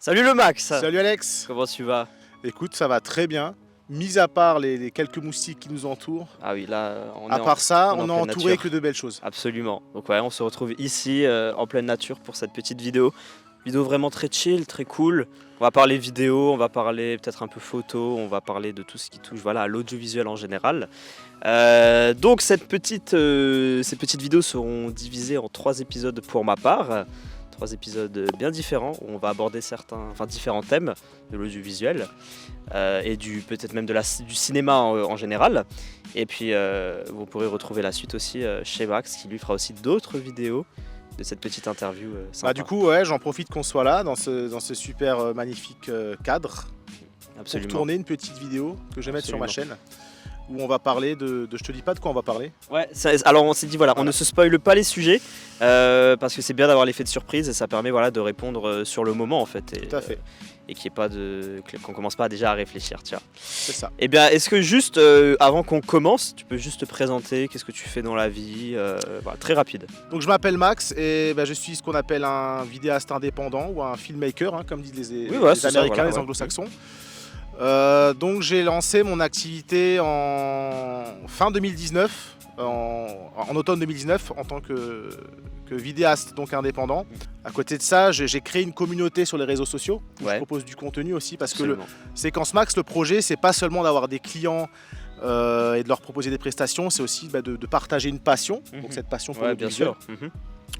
Salut le Max. Salut Alex. Comment tu vas? Écoute, ça va très bien. Mis à part les quelques moustiques qui nous entourent. Ah oui, là, on à est part ça, on est est en pleine entouré nature. que de belles choses. Absolument. Donc ouais, on se retrouve ici en pleine nature pour cette petite vidéo. Vidéo vraiment très chill, très cool. On va parler vidéo, on va parler peut-être un peu photo, on va parler de tout ce qui touche voilà, à l'audiovisuel en général. Donc ces petites vidéos seront divisées en 3 épisodes pour ma part. 3 épisodes bien différents où on va aborder différents thèmes de l'audiovisuel et peut-être même du cinéma en général. Et puis vous pourrez retrouver la suite aussi chez Max qui lui fera aussi d'autres vidéos de cette petite interview sympa. Du coup, ouais, j'en profite qu'on soit là dans ce super magnifique cadre. Absolument. Pour tourner une petite vidéo que je vais mettre sur ma chaîne où on va parler de je te dis pas de quoi on va parler. Ouais, alors on s'est dit voilà, on ne se spoile pas les sujets parce que c'est bien d'avoir l'effet de surprise et ça permet voilà, de répondre sur le moment en fait. Tout à fait. Et qu'on commence pas déjà à réfléchir, tiens. C'est ça. Eh bien, est-ce que juste avant qu'on commence, tu peux juste te présenter, qu'est-ce que tu fais dans la vie, voilà, très rapide. Donc je m'appelle Max et je suis ce qu'on appelle un vidéaste indépendant ou un filmmaker, comme disent les Américains, les Anglo-Saxons. Donc j'ai lancé mon activité en fin 2019, en automne 2019 en tant que vidéaste donc indépendant. À côté de ça, j'ai créé une communauté sur les réseaux sociaux où je propose du contenu aussi parce que Séquence Max, le projet, c'est pas seulement d'avoir des clients et de leur proposer des prestations, c'est aussi de partager une passion, donc cette passion pour l'audiovisuel,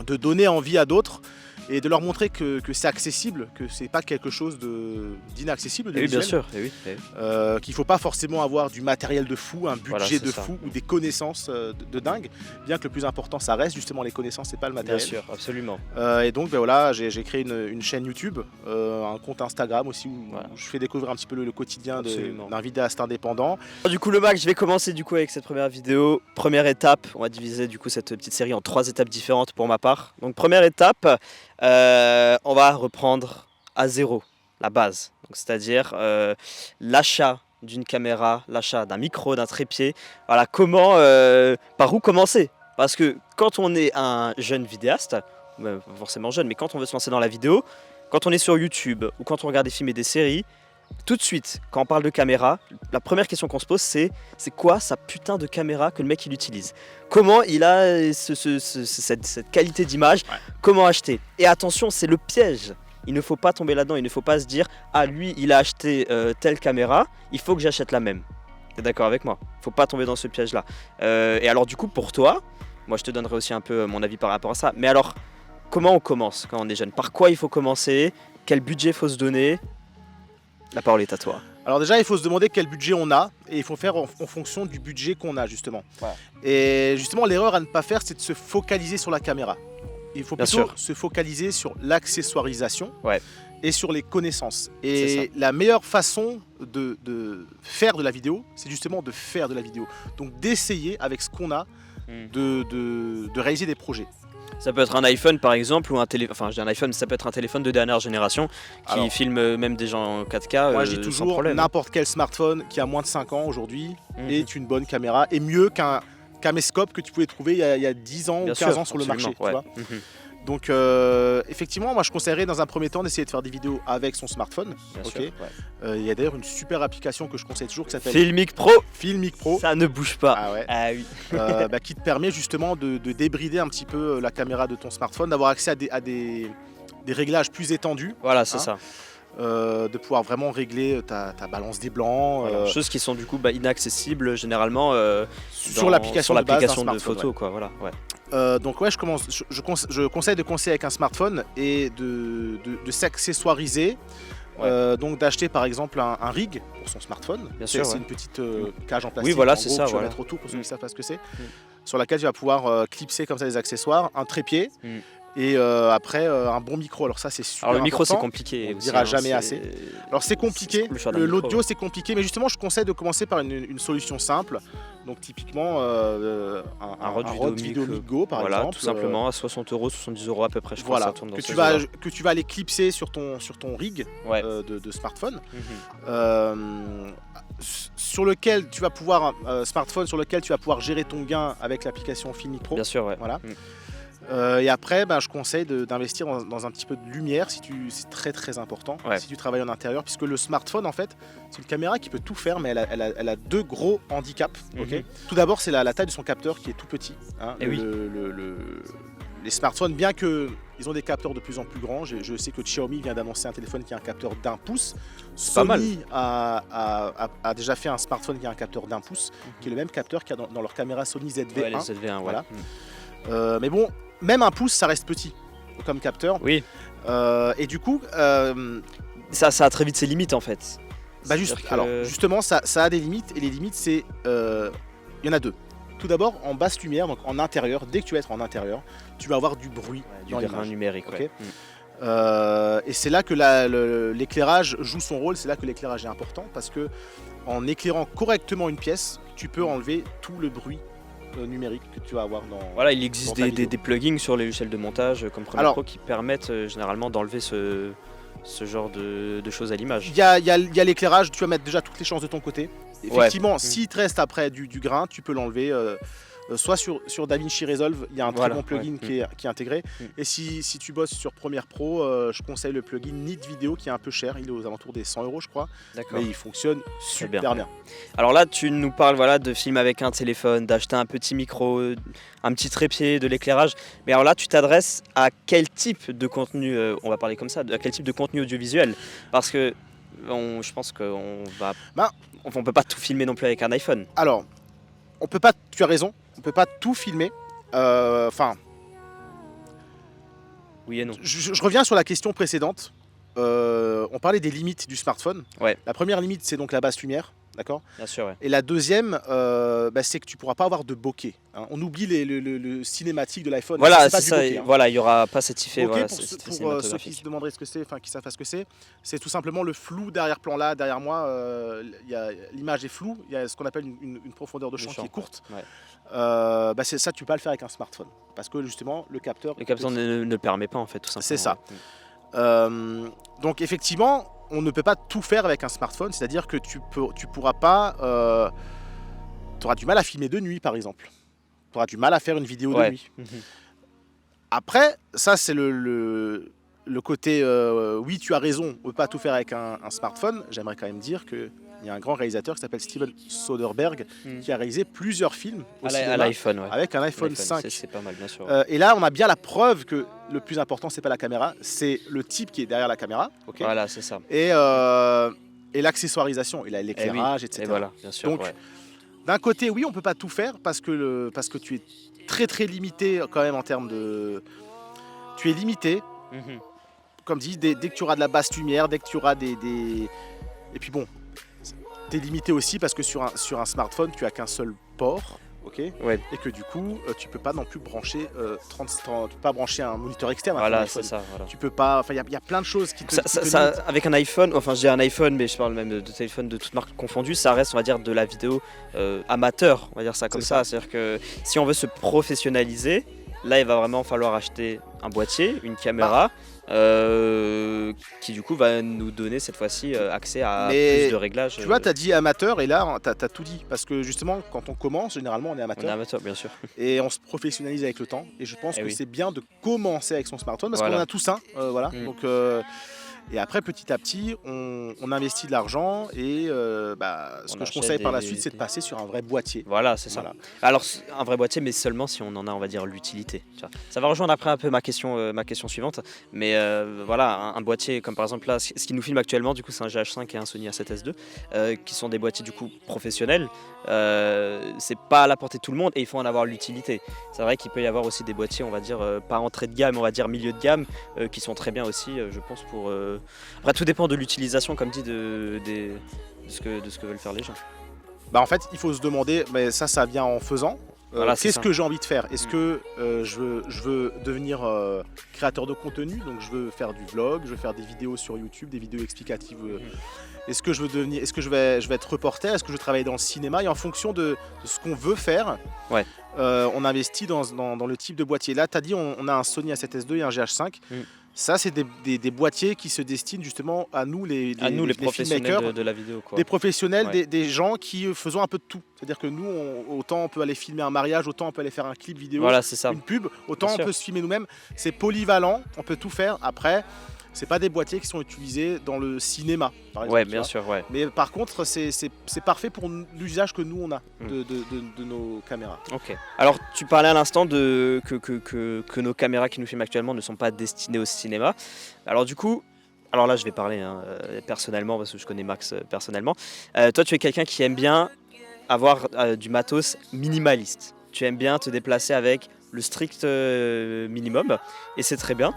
de donner envie à d'autres et de leur montrer que c'est accessible, que c'est pas quelque chose d'inaccessible de visuel. Bien sûr, qu'il faut pas forcément avoir du matériel de fou, un budget de fou ou des connaissances de dingue, bien que le plus important ça reste justement les connaissances et pas le matériel. Bien sûr, absolument. Et donc voilà, j'ai créé une chaîne YouTube, un compte Instagram aussi où je fais découvrir un petit peu le quotidien d'un vidéaste indépendant. Du coup le Max, je vais commencer du coup avec cette première vidéo. Première étape, on va diviser du coup cette petite série en 3 étapes différentes pour ma part. Donc première étape, on va reprendre à zéro, la base. C'est-à-dire l'achat d'une caméra, l'achat d'un micro, d'un trépied. Voilà, par où commencer? Parce que quand on est un jeune vidéaste, pas forcément jeune, mais quand on veut se lancer dans la vidéo, quand on est sur YouTube ou quand on regarde des films et des séries, tout de suite, quand on parle de caméra, la première question qu'on se pose, c'est quoi sa putain de caméra que le mec il utilise? Comment il a cette qualité d'image? Comment acheter? Et attention, c'est le piège. Il ne faut pas tomber là-dedans, il ne faut pas se dire « Ah, lui, il a acheté telle caméra, il faut que j'achète la même. » T'es d'accord avec moi? Il ne faut pas tomber dans ce piège-là. Et alors du coup, pour toi, moi je te donnerai aussi un peu mon avis par rapport à ça. Mais alors, comment on commence quand on est jeune? Par quoi il faut commencer? Quel budget il faut se donner? La parole est à toi. Alors déjà, il faut se demander quel budget on a et il faut faire en fonction du budget qu'on a justement. Et justement, l'erreur à ne pas faire, c'est de se focaliser sur la caméra. Il faut plutôt se focaliser sur l'accessoirisation et sur les connaissances. Et la meilleure façon de faire de la vidéo, c'est justement de faire de la vidéo. Donc d'essayer avec ce qu'on a de réaliser des projets. Ça peut être un iPhone par exemple ou un téléphone, enfin je dis un iPhone, ça peut être un téléphone de dernière génération qui filme même des gens en 4K. Moi je dis toujours n'importe quel smartphone qui a moins de 5 ans aujourd'hui est une bonne caméra et mieux qu'un caméscope que tu pouvais trouver il y a 10 ans ou 15 ans sur le marché. Tu vois. Donc effectivement, moi je conseillerais dans un premier temps d'essayer de faire des vidéos avec son smartphone. Il y a d'ailleurs une super application que je conseille toujours qui s'appelle Filmic Pro. Filmic Pro. Ça ne bouge pas. Ah oui. Qui te permet justement de débrider un petit peu la caméra de ton smartphone, d'avoir accès à des réglages plus étendus. Voilà, c'est ça. De pouvoir vraiment régler ta balance des blancs. Choses qui sont du coup inaccessibles généralement sur l'application de photo. Donc je conseille de commencer avec un smartphone et de s'accessoiriser. Donc d'acheter par exemple un rig pour son smartphone. C'est une petite cage en plastique. Oui, voilà, c'est ça. Tu vas mettre autour pour ceux qui ne savent pas ce que c'est. Sur laquelle tu vas pouvoir clipser comme ça des accessoires, un trépied. Et après un bon micro, alors ça c'est super important. Alors le micro c'est compliqué, on ne dira jamais assez. Alors c'est compliqué, l'audio c'est compliqué, mais justement je conseille de commencer par une solution simple. Donc typiquement un Rode Video Mic Go par exemple. Tout simplement à 60 €, 70 € à peu près je crois. Que tu vas aller clipser sur ton rig de smartphone. Sur lequel tu vas pouvoir smartphone sur lequel tu vas pouvoir gérer ton gain avec l'application Filmic Pro. Bien sûr, voilà. Et après, je conseille d'investir dans un petit peu de lumière, c'est très très important si tu travailles en intérieur, puisque le smartphone en fait, c'est une caméra qui peut tout faire, mais elle a deux gros handicaps. Tout d'abord, c'est la taille de son capteur qui est tout petit. Hein. Les smartphones, bien qu'ils ont des capteurs de plus en plus grands, je sais que Xiaomi vient d'annoncer un téléphone qui a un capteur d'1 pouce. Sony a déjà fait un smartphone qui a un capteur d'1 pouce, qui est le même capteur qu'il y a dans leur caméra Sony ZV-1. Ouais, les ZV-1, voilà. Mais bon, même 1 pouce, ça reste petit comme capteur. Oui. Et du coup, ça a très vite ses limites en fait. Alors justement, ça a des limites, et les limites, c'est, il y en a deux. Tout d'abord, en basse lumière, donc en intérieur, dès que tu vas être en intérieur, tu vas avoir du bruit dans l'image. Du grain numérique. Okay. Et c'est là que l'éclairage joue son rôle, c'est là que l'éclairage est important, parce que en éclairant correctement une pièce, tu peux enlever tout le bruit numérique que tu vas avoir dans. Voilà, il existe des plugins sur les logiciels de montage comme Premiere Pro qui permettent généralement d'enlever ce genre de choses à l'image. Il y a l'éclairage, tu vas mettre déjà toutes les chances de ton côté. Effectivement, s'il te reste après du grain, tu peux l'enlever. Soit sur DaVinci Resolve, il y a un très bon plugin qui est intégré. Et si tu bosses sur Premiere Pro, je conseille le plugin Neat Video qui est un peu cher, il est aux alentours des 100 €, je crois. Mais il fonctionne super bien. Alors là, tu nous parles de films avec un téléphone, d'acheter un petit micro, un petit trépied, de l'éclairage. Mais alors là, tu t'adresses à quel type de contenu, on va parler comme ça, à quel type de contenu audiovisuel? Parce que je pense qu'on on peut pas tout filmer non plus avec un iPhone. Alors, on peut pas, tu as raison, on peut pas tout filmer. Oui et non. Je reviens sur la question précédente. On parlait des limites du smartphone. La première limite, c'est donc la basse lumière. D'accord. Bien sûr, Et la deuxième, c'est que tu pourras pas avoir de bokeh. Hein. On oublie le cinématique de l'iPhone. Voilà, c'est ça. Voilà, il n'y aura pas cet effet. Bokeh, pour ceux qui se demanderaient ce que c'est, qui savent pas ce que c'est tout simplement le flou d'arrière-plan là, derrière moi. L'image est floue. Il y a ce qu'on appelle une profondeur de champ qui est courte. C'est ça, tu peux pas le faire avec un smartphone, parce que justement le capteur. Le capteur ne le permet pas en fait, tout simplement. C'est ça. Donc effectivement, on ne peut pas tout faire avec un smartphone, c'est-à-dire que tu pourras pas, tu auras du mal à filmer de nuit par exemple, tu auras du mal à faire une vidéo de nuit. Après, ça c'est le côté, oui tu as raison, on ne peut pas tout faire avec un smartphone. J'aimerais quand même dire qu'il y a un grand réalisateur qui s'appelle Steven Soderbergh qui a réalisé plusieurs films au cinéma avec un iPhone 5. C'est pas mal, bien sûr. Et là, on a bien la preuve que le plus important, c'est pas la caméra, c'est le type qui est derrière la caméra. Voilà, c'est ça. Et l'accessoirisation, et l'éclairage, etc. Et voilà, bien sûr. Donc, d'un côté, oui, on peut pas tout faire parce que tu es très très limité quand même en termes de. Tu es limité. Comme dit, dès que tu auras de la basse lumière, dès que tu auras des. Et puis bon, tu es limité aussi parce que sur un smartphone, tu as qu'un seul port. Et que du coup, tu peux pas non plus brancher tu peux pas brancher un moniteur externe. Voilà, c'est ça. Voilà. Tu peux pas. Enfin, il y a plein de choses qui te. Avec un iPhone, enfin, je dis un iPhone, mais je parle même de téléphone de toutes marques confondues, ça reste, on va dire, de la vidéo amateur, on va dire ça comme ça. C'est-à-dire que si on veut se professionnaliser, là, il va vraiment falloir acheter un boîtier, une caméra. Qui du coup va nous donner cette fois-ci accès à plus de réglages. Tu vois, tu as dit amateur et là tu as tout dit, parce que justement quand on commence, généralement on est amateur. On est amateur, bien sûr. Et on se professionnalise avec le temps, et je pense que c'est bien de commencer avec son smartphone parce qu'on en a tous un. Donc, et après petit à petit on investit de l'argent, et ce que je conseille par la suite, c'est de passer sur un vrai boîtier. Voilà, c'est ça. Alors un vrai boîtier, mais seulement si on en a, on va dire, l'utilité. Ça va rejoindre après un peu ma question suivante, mais voilà, un boîtier comme par exemple là, ce qui nous filme actuellement, du coup c'est un GH5 et un Sony A7S II, qui sont des boîtiers du coup professionnels. C'est pas à la portée de tout le monde, et il faut en avoir l'utilité. C'est vrai qu'il peut y avoir aussi des boîtiers, on va dire, pas entrée de gamme, on va dire milieu de gamme, qui sont très bien aussi, je pense, pour. Après, tout dépend de l'utilisation, comme dit, de ce que veulent faire les gens. En fait, il faut se demander, mais ça vient en faisant. Qu'est-ce que j'ai envie de faire? Est-ce que je veux devenir créateur de contenu? Donc je veux faire du vlog, je veux faire des vidéos sur YouTube, des vidéos explicatives. Est-ce que je vais être reporter? Est-ce que je veux travailler dans le cinéma? Et en fonction de ce qu'on veut faire, on investit dans le type de boîtier. Là, tu as dit, on a un Sony A7S II et un GH5. Ça, c'est des boîtiers qui se destinent justement à nous, les professionnels de la vidéo. Quoi. Des professionnels, des gens qui faisons un peu de tout. C'est-à-dire que nous, autant on peut aller filmer un mariage, autant on peut aller faire un clip vidéo, une pub, autant on peut se filmer nous-mêmes. C'est polyvalent, on peut tout faire. Après, c'est pas des boîtiers qui sont utilisés dans le cinéma, par exemple. Ouais, bien sûr, ouais. Mais par contre, c'est parfait pour l'usage que nous, on a de nos caméras. Ok. Alors, tu parlais à l'instant que nos caméras qui nous filment actuellement ne sont pas destinées au cinéma. Alors du coup, alors là, je vais parler personnellement, parce que je connais Max personnellement. Toi, tu es quelqu'un qui aime bien avoir du matos minimaliste. Tu aimes bien te déplacer avec le strict minimum, et c'est très bien.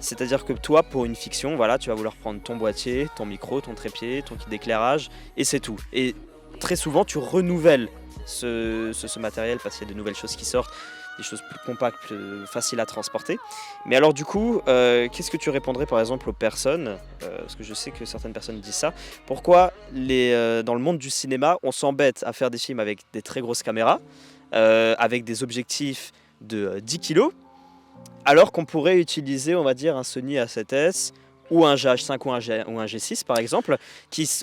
C'est-à-dire que toi, pour une fiction, voilà, tu vas vouloir prendre ton boîtier, ton micro, ton trépied, ton kit d'éclairage, et c'est tout. Et très souvent, tu renouvelles ce matériel parce qu'il y a de nouvelles choses qui sortent, des choses plus compactes, plus faciles à transporter. Mais alors du coup, qu'est-ce que tu répondrais par exemple aux personnes, parce que je sais que certaines personnes disent ça, pourquoi dans le monde du cinéma, on s'embête à faire des films avec des très grosses caméras, avec des objectifs de 10 kg, alors qu'on pourrait utiliser, on va dire, un Sony A7S ou un GH5 ou un G6 par exemple,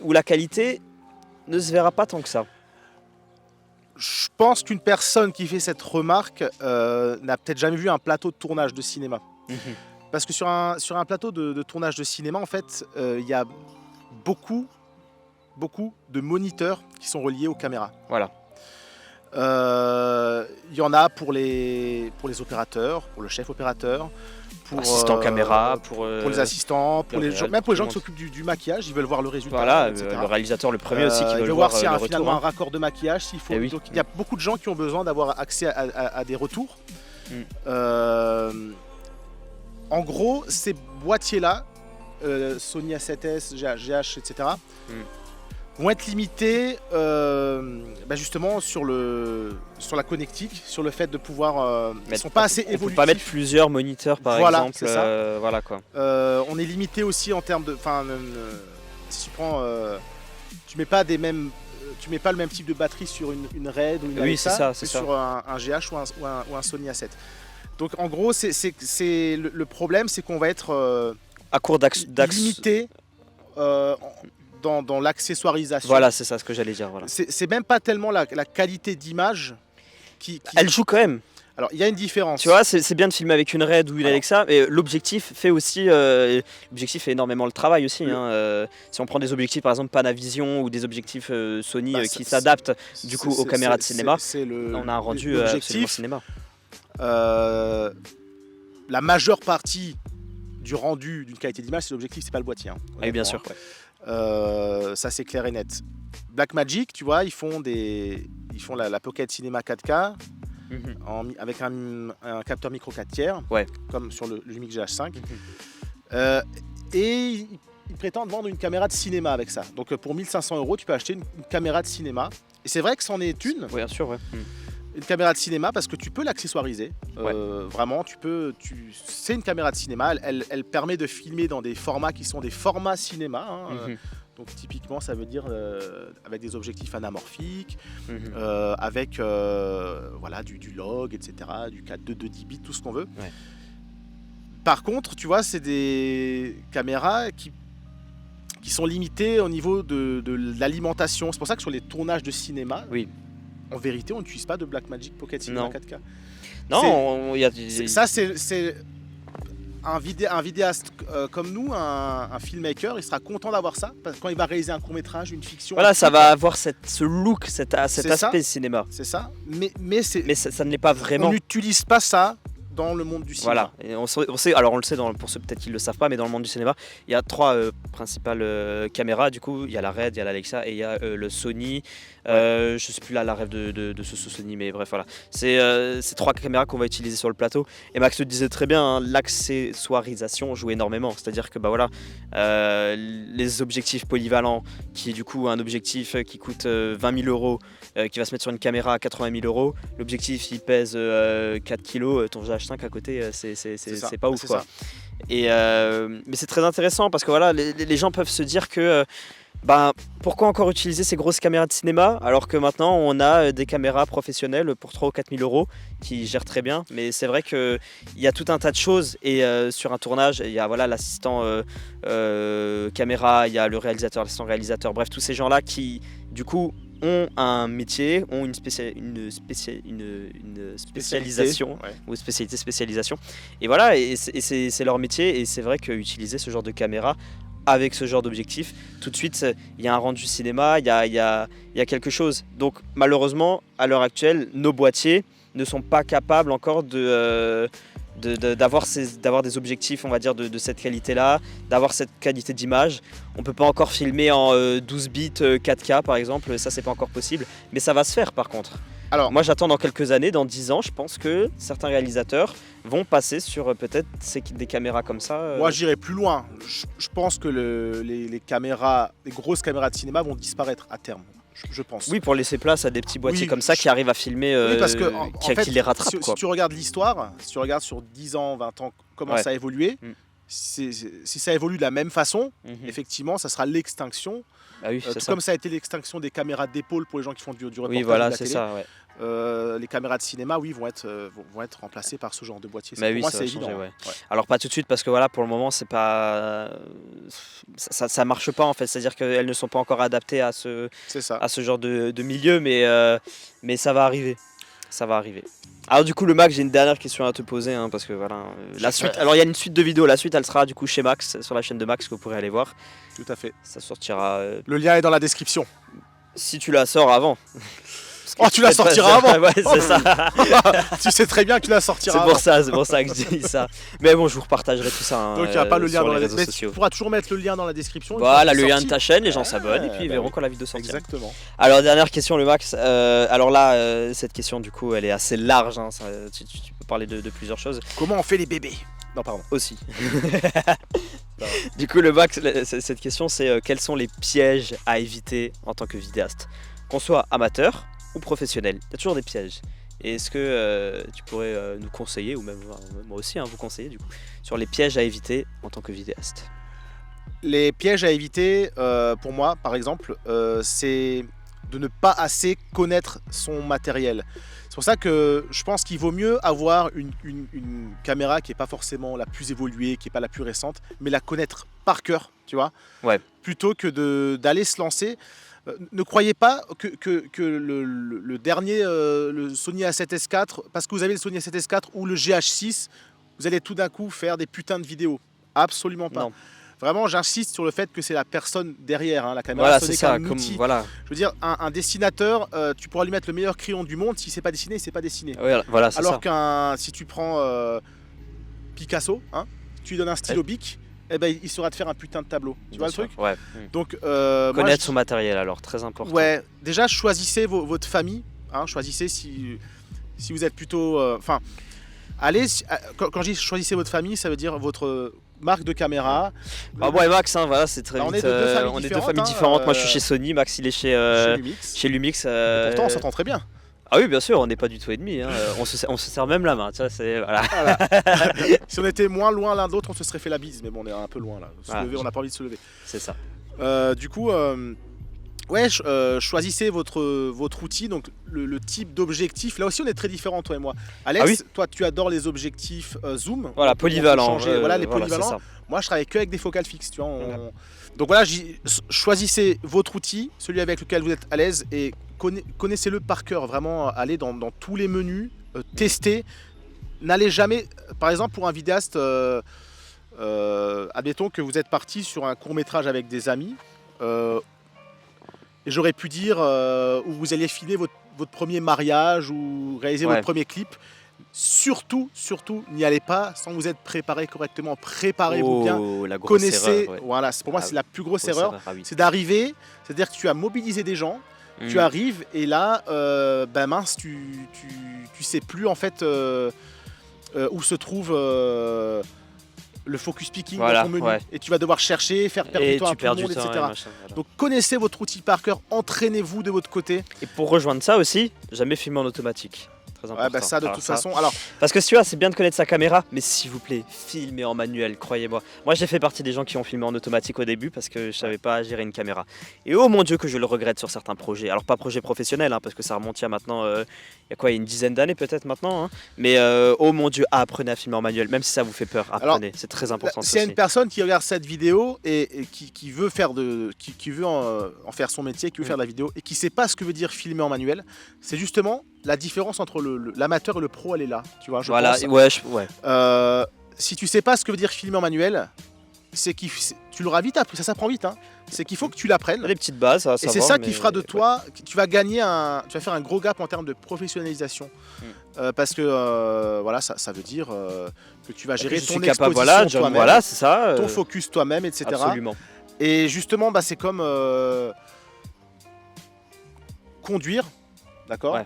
où la qualité ne se verra pas tant que ça. Je pense qu'une personne qui fait cette remarque n'a peut-être jamais vu un plateau de tournage de cinéma. Parce que sur un plateau de tournage de cinéma, en fait, il y a beaucoup de moniteurs qui sont reliés aux caméras. Voilà. Il y en a pour les opérateurs, pour le chef opérateur, pour assistant caméra, pour les assistants, même pour les gens qui s'occupent du maquillage, ils veulent voir le résultat. Voilà, le réalisateur, le premier aussi, qui veut voir s'il y a finalement un raccord de maquillage, s'il faut. Oui. Donc il y a beaucoup de gens qui ont besoin d'avoir accès à des retours. En gros, ces boîtiers-là, Sony A7S, GH, etc. vont être limités justement sur la connectique, sur le fait de pouvoir... ils sont pas assez évolutifs. On peut pas mettre plusieurs moniteurs par exemple. C'est ça. Voilà quoi. On est limité aussi en termes de... si tu prends... tu mets pas le même type de batterie sur une RED ou une Alexa que sur un GH ou un Sony A7. Donc en gros, le problème, c'est qu'on va être à court d'axe limité dans l'accessoirisation. Voilà, c'est ça ce que j'allais dire. Voilà. C'est même pas tellement la qualité d'image qui... Elle joue quand même. Alors, il y a une différence. Tu vois, c'est bien de filmer avec une RED ou une Alexa, mais l'objectif fait aussi... l'objectif fait énormément le travail aussi. Si on prend des objectifs, par exemple, Panavision ou des objectifs Sony qui s'adaptent du coup aux caméras de cinéma, on a un rendu absolument cinéma. La majeure partie du rendu d'une qualité d'image, c'est l'objectif, c'est pas le boîtier. Oui, bien sûr. Ouais. Ça c'est clair et net. Blackmagic, tu vois, ils font la Pocket Cinema 4K avec un capteur micro 4 tiers, comme sur le Lumix GH5. Et ils prétendent vendre une caméra de cinéma avec ça. Donc pour 1500 €, tu peux acheter une caméra de cinéma. Et c'est vrai que c'en est une. Oui, bien sûr, ouais. Une caméra de cinéma parce que tu peux l'accessoiriser. Vraiment, c'est une caméra de cinéma. Elle permet de filmer dans des formats qui sont des formats cinéma. Donc typiquement, ça veut dire avec des objectifs anamorphiques, avec du log, etc., du 4.2 de 10 bits, tout ce qu'on veut. Ouais. Par contre, tu vois, c'est des caméras qui sont limitées au niveau de l'alimentation. C'est pour ça que sur les tournages de cinéma, en vérité, on n'utilise pas de Blackmagic Pocket Cinema 4K. Non, ça c'est un vidéaste comme nous, un filmmaker, il sera content d'avoir ça parce que quand il va réaliser un court-métrage, une fiction. Voilà, ça va avoir ce look, cet aspect cinéma. C'est ça, mais ça ne l'est pas vraiment. On n'utilise pas ça dans le monde du cinéma. Voilà, et on sait, alors on le sait pour ceux peut-être qui ne le savent pas, mais dans le monde du cinéma, il y a trois principales caméras. Du coup, il y a la RED, il y a l'Alexa et il y a le Sony. Je sais plus là la rêve de ce Sony, mais bref, voilà. C'est ces trois caméras qu'on va utiliser sur le plateau. Et Max le disait très bien, l'accessoirisation joue énormément. C'est-à-dire que les objectifs polyvalents, qui est du coup un objectif qui coûte 20 000 €, qui va se mettre sur une caméra à 80 000 €. L'objectif il pèse 4 kg, ton GH5 à côté, c'est pas ouf quoi. Mais c'est très intéressant parce que voilà, les gens peuvent se dire que pourquoi encore utiliser ces grosses caméras de cinéma alors que maintenant on a des caméras professionnelles pour 3 ou 4 000 euros qui gèrent très bien. Mais c'est vrai qu'il y a tout un tas de choses et sur un tournage, il y a voilà, l'assistant caméra, il y a le réalisateur, l'assistant réalisateur, bref, tous ces gens-là qui du coup ont un métier, ont une spécialisation ou spécialisation. Et voilà, et c'est leur métier et c'est vrai qu'utiliser ce genre de caméra avec ce genre d'objectif, tout de suite il y a un rendu cinéma, il y a quelque chose. Donc malheureusement à l'heure actuelle, nos boîtiers ne sont pas capables encore d'avoir des objectifs, on va dire, de cette qualité-là, d'avoir cette qualité d'image. On peut pas encore filmer en 12 bits 4K par exemple, ça c'est pas encore possible, mais ça va se faire par contre. Alors, moi j'attends dans quelques années, dans 10 ans, je pense que certains réalisateurs vont passer sur peut-être des caméras comme ça. Moi j'irai plus loin, je pense que les grosses caméras de cinéma vont disparaître à terme. Je pense. Oui, pour laisser place à des petits boîtiers comme ça qui arrivent à filmer, parce que, qui les rattrapent. Si tu regardes l'histoire, si tu regardes sur 10 ans, 20 ans, comment ça a évolué, si ça évolue de la même façon, effectivement, ça sera l'extinction. Ah oui, comme ça a été l'extinction des caméras d'épaule pour les gens qui font du reportage. Oui, voilà, de la c'est télé. ça. Ouais. Les caméras de cinéma, oui, vont être remplacées par ce genre de boîtier. Pour moi, c'est évident. Alors pas tout de suite parce que voilà, pour le moment, c'est pas, ça marche pas en fait. C'est-à-dire qu'elles ne sont pas encore adaptées à ce genre de milieu, mais ça va arriver. Ça va arriver. Alors du coup le Max, j'ai une dernière question à te poser parce que voilà, la suite. Alors il y a une suite de vidéos, la suite elle sera du coup chez Max, sur la chaîne de Max que vous pourrez aller voir. Tout à fait. Ça sortira. Le lien est dans la description. Si tu la sors avant. Oh, tu la sortiras avant. Ouais, c'est ça. Tu sais très bien que tu la sortiras avant. C'est pour ça que je dis ça. Mais bon, je vous repartagerai tout ça. Donc il n'y a pas le lien dans la description. Tu pourras toujours mettre le lien dans la description. Voilà, le lien de ta chaîne, les gens s'abonnent et puis ils verront quand la vidéo sortira. Exactement. Alors dernière question, le Max. Alors là, cette question du coup, elle est assez large. Tu peux parler de plusieurs choses. Comment on fait les bébés? Non, pardon. Aussi. Du coup, le Max, cette question, c'est quels sont les pièges à éviter en tant que vidéaste, qu'on soit amateur ou professionnel? Il y a toujours des pièges. Et est-ce que tu pourrais nous conseiller, ou même moi aussi vous conseiller du coup, sur les pièges à éviter en tant que vidéaste? Les pièges à éviter, pour moi, par exemple, c'est de ne pas assez connaître son matériel. C'est pour ça que je pense qu'il vaut mieux avoir une caméra qui n'est pas forcément la plus évoluée, qui n'est pas la plus récente, mais la connaître par cœur, tu vois, plutôt que d'aller se lancer. Ne croyez pas que le dernier, le Sony A7S IV, parce que vous avez le Sony A7S IV ou le GH6, vous allez tout d'un coup faire des putains de vidéos. Absolument pas. Non. Vraiment, j'insiste sur le fait que c'est la personne derrière, la caméra, ce n'est qu'un outil. Je veux dire, un dessinateur, tu pourras lui mettre le meilleur crayon du monde, si c'est pas dessiné, c'est pas dessiné. Voilà, alors si tu prends Picasso, tu lui donnes un stylo bic, il saura te faire un putain de tableau. Tu vois le truc? Donc, connaître son matériel, alors, très important. Ouais, déjà, choisissez votre famille. Choisissez si vous êtes plutôt... allez, quand je dis choisissez votre famille, ça veut dire votre marque de caméra. Moi et Max, voilà, c'est très vite. On est deux familles différentes. Moi, je suis chez Sony, Max, il est chez Lumix. Pourtant, on s'entend très bien. Ah oui, bien sûr, on n'est pas du tout ennemis. On se serre même la main. Tu vois, voilà. Si on était moins loin l'un de l'autre, on se serait fait la bise. Mais bon, on est un peu loin là. On n'a pas envie de se lever. C'est ça. Du coup, choisissez votre outil, donc le type d'objectif. Là aussi, on est très différents, toi et moi. Alex, toi, tu adores les objectifs zoom. Voilà, polyvalents. Les polyvalents. Moi, je travaille que avec des focales fixes. Tu vois, Donc voilà, choisissez votre outil, celui avec lequel vous êtes à l'aise, et connaissez-le par cœur. Vraiment, allez dans tous les menus, testez. N'allez jamais, par exemple, pour un vidéaste, admettons que vous êtes parti sur un court-métrage avec des amis. Et j'aurais pu dire où vous alliez filmer votre premier mariage ou réaliser votre premier clip. Surtout, n'y allez pas sans vous être préparé correctement. Préparez-vous bien. La grosse connaissez. Erreur, Voilà, pour moi, c'est la plus grosse erreur. C'est d'arriver, c'est-à-dire que tu as mobilisé des gens, tu arrives et là, mince, tu sais plus en fait où se trouve le focus picking dans ton menu. Et tu vas devoir chercher, faire perdre du temps à tout le monde, etc. Donc connaissez votre outil par cœur, entraînez-vous de votre côté. Et pour rejoindre ça aussi, jamais filmer en automatique. très important. Bah ça de toute façon, alors... Parce que tu vois, c'est bien de connaître sa caméra, mais s'il vous plaît, filmez en manuel, croyez-moi. Moi j'ai fait partie des gens qui ont filmé en automatique au début parce que je savais pas gérer une caméra. Et oh mon dieu que je le regrette sur certains projets. Alors pas projet professionnel, hein, parce que ça remonte il y a maintenant, il y a quoi, une dizaine d'années peut-être maintenant. Hein. Mais oh mon dieu, apprenez à filmer en manuel, même si ça vous fait peur, apprenez, c'est très important. S'il y a une personne qui regarde cette vidéo et qui veut, qui veut en faire son métier, qui veut faire de la vidéo et qui sait pas ce que veut dire filmer en manuel, c'est justement la différence entre l'amateur et le pro, elle est là, tu vois. Je pense. Si tu sais pas ce que veut dire filmer en manuel, tu l'auras vite appris, ça s'apprend vite. Hein. C'est qu'il faut que tu l'apprennes. Les petites bases, ça et c'est ça qui fera de toi, tu vas gagner tu vas faire un gros gap en termes de professionnalisation. Parce que voilà, ça veut dire que tu vas gérer ton exposition toi-même, voilà, c'est ça, ton focus toi-même, etc. Absolument. Et justement, bah, c'est comme conduire, d'accord.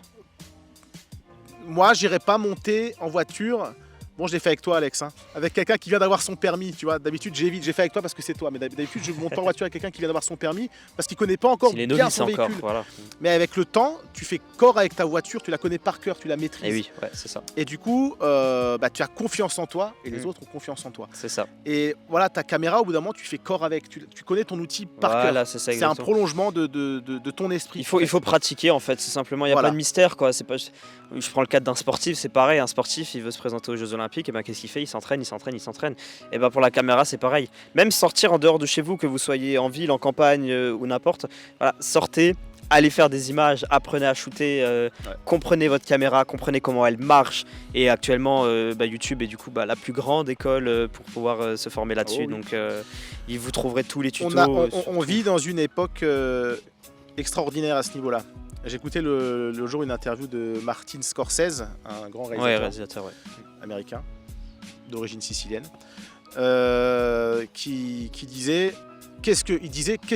Moi, j'irai pas monter en voiture. Bon, je l'ai fait avec toi, Alex, hein. Avec quelqu'un qui vient d'avoir son permis, tu vois. D'habitude, j'évite. J'ai fait avec toi parce que c'est toi, mais d'habitude, je monte pas en voiture avec quelqu'un qui vient d'avoir son permis parce qu'il connaît pas encore bien son véhicule. Voilà. Mais avec le temps, tu fais corps avec ta voiture, tu la connais par cœur, tu la maîtrises. Et oui, ouais, c'est ça. Et du coup, bah, tu as confiance en toi et les autres ont confiance en toi. C'est ça. Et voilà, ta caméra, au bout d'un moment, tu fais corps avec. Tu connais ton outil par cœur. Voilà, c'est un prolongement de ton esprit. Il faut pratiquer en fait, c'est simplement, il n'y a pas de mystère quoi. C'est pas, je prends le cadre d'un sportif, c'est pareil, un sportif il veut se présenter aux Jeux Olympiques, et ben qu'est-ce qu'il fait? Il s'entraîne. Et ben pour la caméra c'est pareil. Même sortir en dehors de chez vous, que vous soyez en ville, en campagne ou n'importe, voilà, sortez, allez faire des images, apprenez à shooter, comprenez votre caméra, comprenez comment elle marche. Et actuellement YouTube est du coup la plus grande école pour pouvoir se former là-dessus. Donc vous trouverez tous les tutos. On vit dans une époque extraordinaire à ce niveau-là. J'ai écouté le jour une interview de Martin Scorsese, un grand réalisateur américain d'origine sicilienne, qui disait qu'est-ce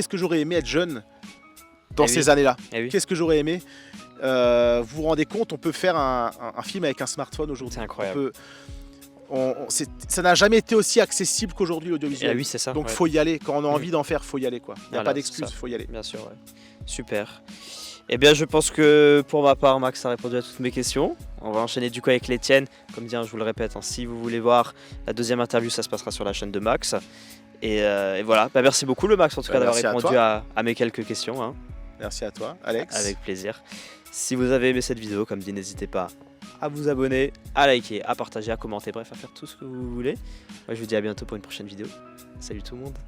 que j'aurais aimé être jeune dans ces années-là. Qu'est-ce que j'aurais aimé. Vous vous rendez compte, on peut faire un film avec un smartphone aujourd'hui. C'est incroyable. Ça n'a jamais été aussi accessible qu'aujourd'hui l'audiovisuel. Oui, c'est ça. Donc faut y aller. Quand on a envie d'en faire, faut y aller. Il n'y a pas d'excuse, faut y aller. Bien sûr, super. Eh bien, je pense que pour ma part, Max a répondu à toutes mes questions. On va enchaîner du coup avec les tiennes. Comme dit, je vous le répète, si vous voulez voir la deuxième interview, ça se passera sur la chaîne de Max. Et voilà, merci beaucoup le Max en tout cas d'avoir répondu à mes quelques questions. Hein. Merci à toi, Alex. Avec plaisir. Si vous avez aimé cette vidéo, comme dit, n'hésitez pas à vous abonner, à liker, à partager, à commenter, bref, à faire tout ce que vous voulez. Moi, je vous dis à bientôt pour une prochaine vidéo. Salut tout le monde.